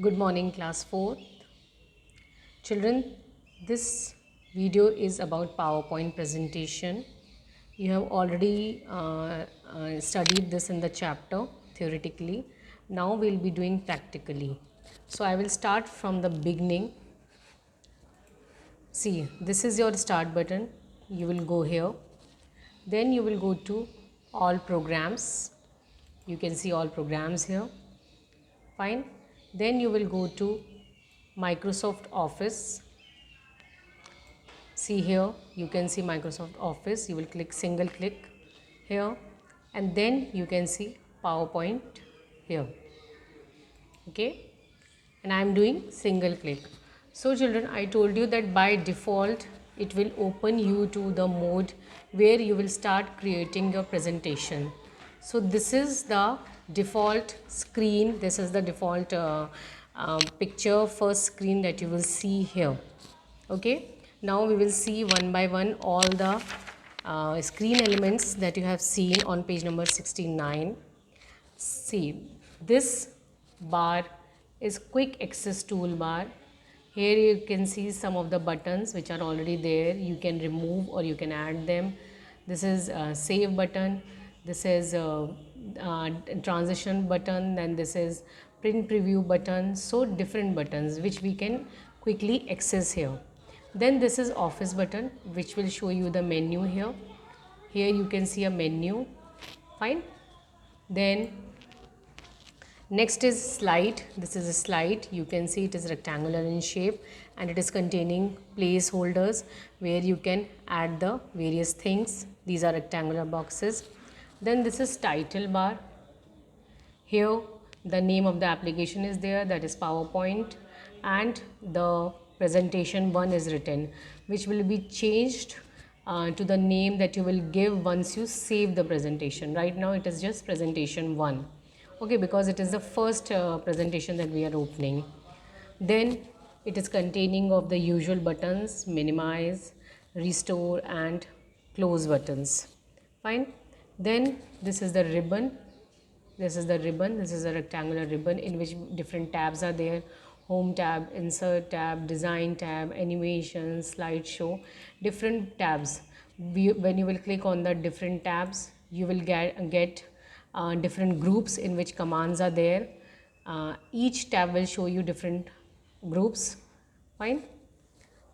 Good morning, class 4. Children, this video is about PowerPoint presentation. You have already studied this in the chapter theoretically. Now we'll be doing practically. So I will start from the beginning. See, this is your start button. You will go here. Then you will go to all programs. You can see all programs here. Fine. Then you will go to Microsoft Office. See here, you can see Microsoft Office. You will click single click here, and then you can see PowerPoint here. Okay, and I am doing single click. So children, I told you that by default it will open you to the mode where you will start creating your presentation. So this is the default screen. This is the default picture first screen that you will see here. Okay, now we will see one by one all the screen elements that you have seen on page number 69. See, this bar is quick access toolbar. Here you can see some of the buttons which are already there. You can remove or you can add them. This is save button. This is transition button. Then this is print preview button. So different buttons which we can quickly access here. Then this is office button which will show you the menu here. Here you can see a menu. Fine. Then next is slide. This is a slide. You can see it is rectangular in shape and it is containing placeholders where you can add the various things. These are rectangular boxes. Then this is title bar. Here the name of the application is there, that is PowerPoint, and the presentation 1 is written, which will be changed to the name that you will give once you save the presentation. Right now it is just presentation 1. Okay, because it is the first presentation that we are opening. Then it is containing of the usual buttons, minimize, restore and close buttons. Fine. Then this is the ribbon. This is the ribbon. This is a rectangular ribbon in which different tabs are there. Home tab, insert tab, design tab, animation, slideshow, different tabs. When you will click on the different tabs, you will get different groups in which commands are there. Each tab will show you different groups. Fine.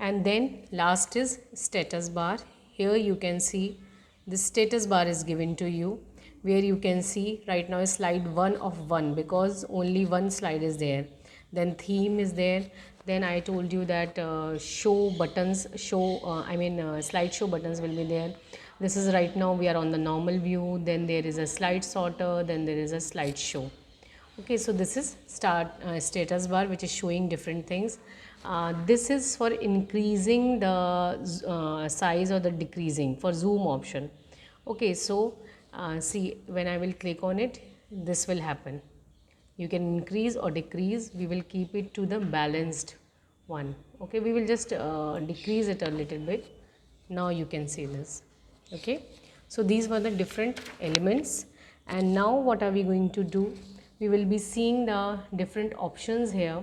And then last is status bar. Here you can see the status bar is given to you, where you can see right now is slide 1 of 1 because only one slide is there. Then theme is there. Then I told you that show buttons, slideshow buttons will be there. This is right now we are on the normal view. Then there is a slide sorter. Then there is a slideshow. Okay, so this is status bar which is showing different things. This is for increasing the size or the decreasing for zoom option. Okay, so see, when I will click on it, this will happen. You can increase or decrease. We will keep it to the balanced one. Okay, we will just decrease it a little bit. Now you can see this. Okay, so these were the different elements, and now what are we going to do? We will be seeing the different options here.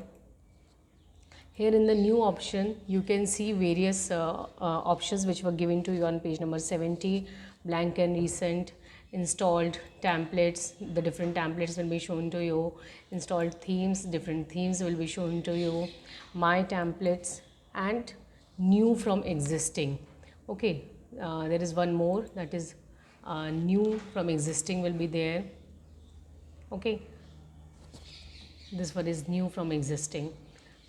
Here in the new option, you can see various options which were given to you on page number 70, blank and recent, installed templates. The different templates will be shown to you. Installed themes, different themes will be shown to you. My templates and new from existing. Okay, there is one more, that is new from existing will be there. Okay, this one is new from existing,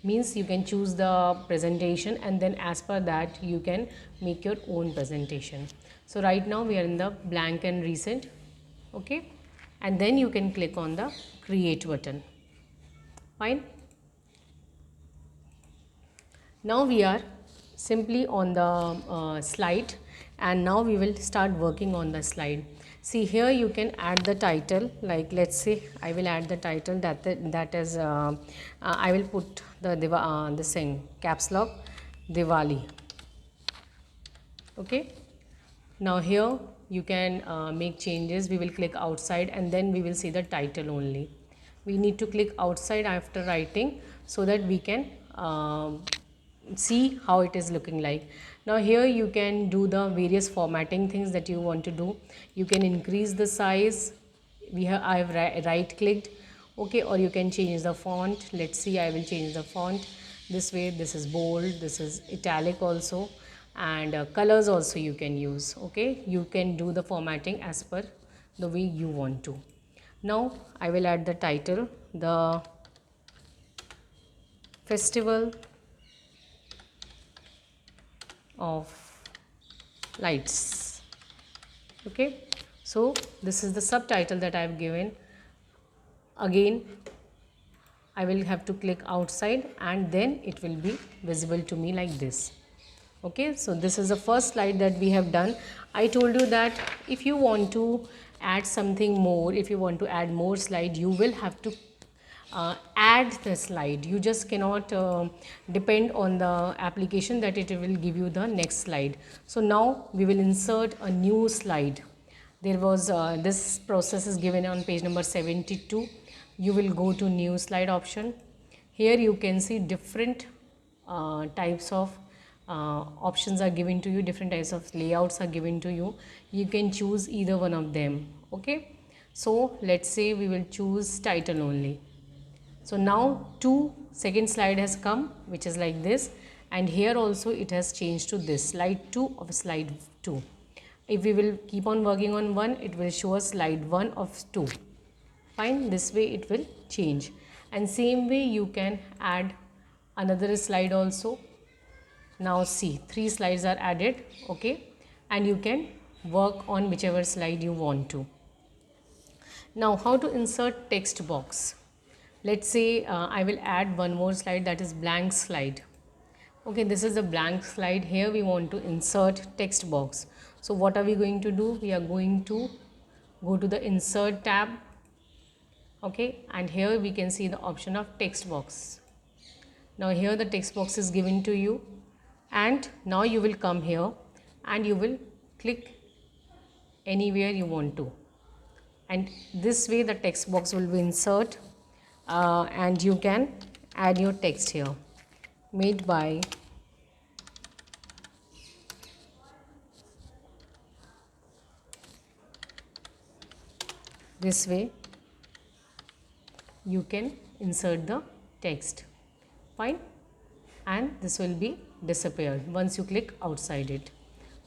means you can choose the presentation and then as per that you can make your own presentation. So right now we are in the blank and recent. Okay, and then you can click on the create button. Fine. Now we are simply on the slide, and now we will start working on the slide. See, here you can add the title, like let's say I will add the title that is I will put the same caps lock Diwali. Okay, now here you can make changes. We will click outside and then we will see the title only. we need to click outside after writing so that we can see how it is looking like. Now here you can do the various formatting things that you want to do. You can increase the size. I have right clicked, okay, or you can change the font. Let's see, I will change the font this way. This is bold, this is italic also, and colors also you can use. Okay, you can do the formatting as per the way you want to. Now I will add the title, the Festival of Lights. Okay, so this is the subtitle that I have given. Again, I will have to click outside and then it will be visible to me like this. Okay, so this is the first slide that we have done. I told you that if you want to add something more, if you want to add more slide, you will have to add the slide. You just cannot depend on the application that it will give you the next slide. So now we will insert a new slide. There was this process is given on page number 72. You will go to new slide option. Here you can see different types of options are given to you, different types of layouts are given to you. You can choose either one of them. Okay, so let's say we will choose title only. So now second slide has come, which is like this, and here also it has changed to this slide 2 of slide 2. If we will keep on working on one, it will show us slide 1 of 2. Fine, this way it will change, and same way you can add another slide also. Now see, 3 slides are added, okay, and you can work on whichever slide you want to. Now how to insert text box? Let's say I will add one more slide, that is blank slide. Okay, this is a blank slide. Here we want to insert text box. So what are we going to do? We are going to go to the insert tab. Okay, and here we can see the option of text box. Now here the text box is given to you, and now you will come here and you will click anywhere you want to, and this way the text box will be insert, and you can add your text here, made by this way you can insert the text. Fine, and this will be disappeared once you click outside it.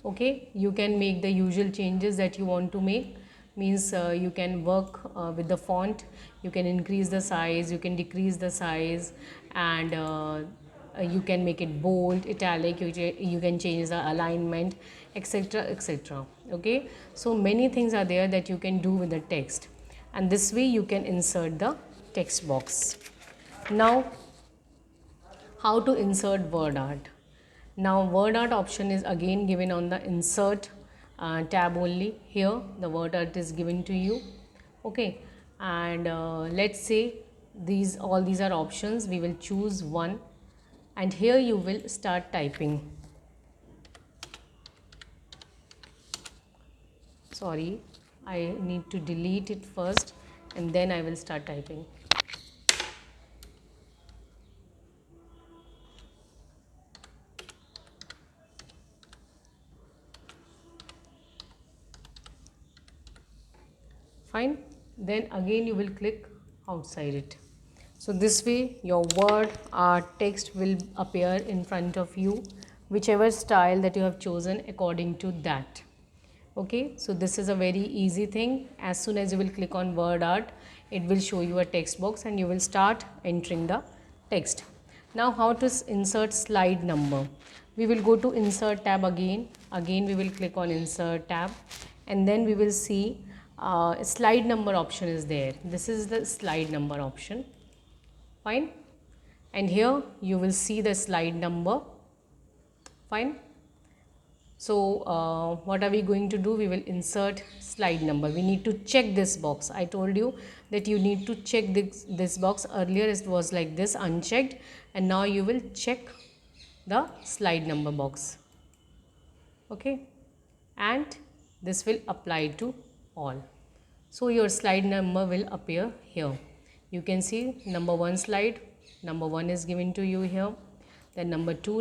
Okay, you can make the usual changes that you want to make, means you can work with the font. You can increase the size, you can decrease the size, and you can make it bold, italic, you can change the alignment, etc, etc. Okay, so many things are there that you can do with the text, and this way you can insert the text box. Now how to insert word art? Now word art option is again given on the insert tab only. Here the word art is given to you. Okay, and let's say all these are options. We will choose one, and here you will start typing. Sorry, I need to delete it first and then I will start typing. Fine, then again you will click outside it. So this way your word or text will appear in front of you, whichever style that you have chosen according to that. Okay, so this is a very easy thing. As soon as you will click on word art, it will show you a text box and you will start entering the text. Now how to insert slide number? We will go to insert tab again. Again we will click on insert tab, and then we will see slide number option is there. This is the slide number option. Fine, and here you will see the slide number. Fine. So what are we going to do? We will insert slide number. We need to check this box. I told you that you need to check this box. Earlier it was like this, unchecked, and now you will check the slide number box. Okay, and this will apply to all. So your slide number will appear here. You can see number 1 slide, number 1 is given to you here. Then number 2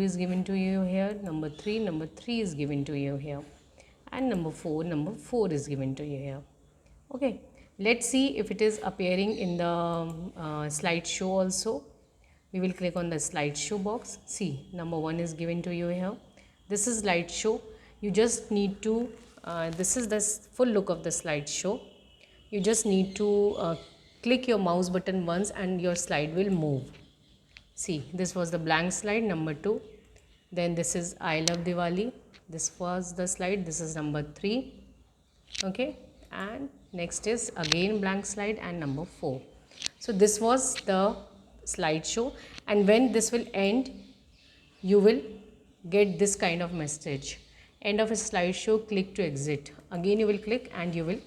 is given to you here. Number 3 is given to you here. And number 4 is given to you here. Okay, let's see if it is appearing in the slideshow also. We will click on the slideshow box. See, number 1 is given to you here. This is slideshow. You just need to, this is the full look of the slideshow. You just need to click your mouse button once and your slide will move. See, this was the blank slide, number 2. Then this is I Love Diwali. This was the slide. This is number 3. Okay, and next is again blank slide and number 4. So this was the slideshow, and when this will end, you will get this kind of message. End of a slideshow, click to exit. Again you will click and you will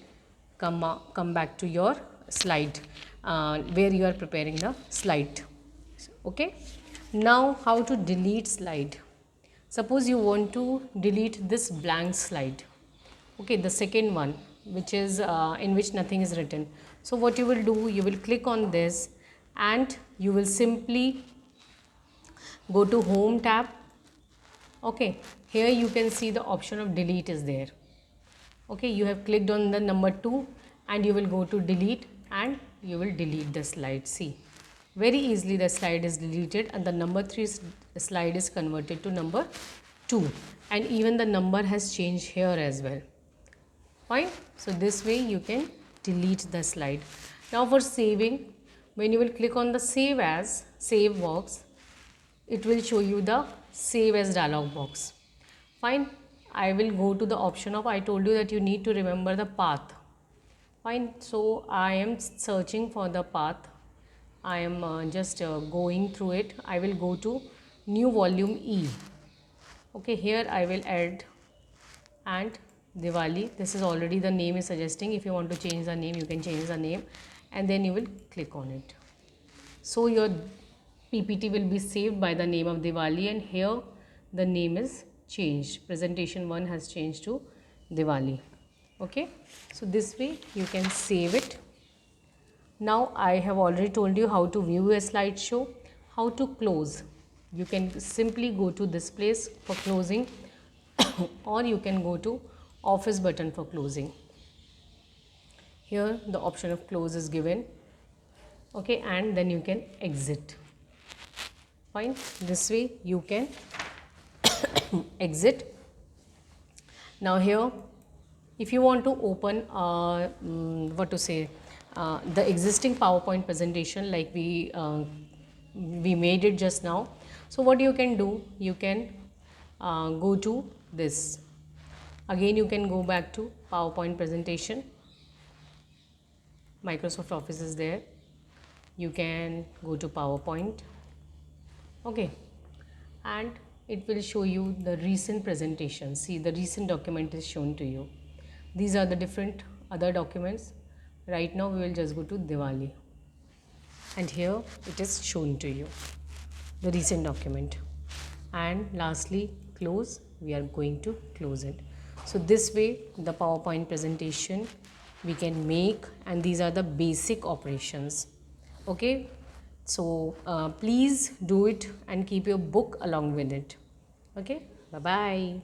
come back to your slide where you are preparing the slide. Okay, now how to delete slide. Suppose you want to delete this blank slide. Okay, the second one, which is in which nothing is written. So what you will do, you will click on this and you will simply go to home tab. Okay, here you can see the option of delete is there. Okay, you have clicked on the number 2 and you will go to delete and you will delete the slide. See, very easily the slide is deleted and the number 3 slide is converted to number 2, and even the number has changed here as well. Fine. So this way you can delete the slide. Now for saving, when you will click on the save box, it will show you the save as dialog box. Fine. I will go to the option of, I told you that you need to remember the path. Fine. So I am searching for the path. I am just going through it. I will go to new volume E. Okay, here I will add and Diwali. This is already the name is suggesting. If you want to change the name, you can change the name and then you will click on it. So your PPT will be saved by the name of Diwali, and here the name is changed. Presentation 1 has changed to Diwali. Okay, so this way you can save it. Now I have already told you how to view a slideshow, how to close. You can simply go to this place for closing or you can go to office button for closing. Here the option of close is given. Okay, and then you can exit. Fine, this way you can exit. Now here, if you want to open the existing PowerPoint presentation like we made it just now. So what you can do, you can go to this. Again you can go back to PowerPoint presentation. Microsoft Office is there. You can go to PowerPoint. Okay, and it will show you the recent presentation. See, the recent document is shown to you. These are the different other documents. Right now we will just go to Diwali, and here it is shown to you, the recent document. And lastly, close. We are going to close it. So this way the PowerPoint presentation we can make, and these are the basic operations. Okay, so please do it and keep your book along with it. Okay, bye bye.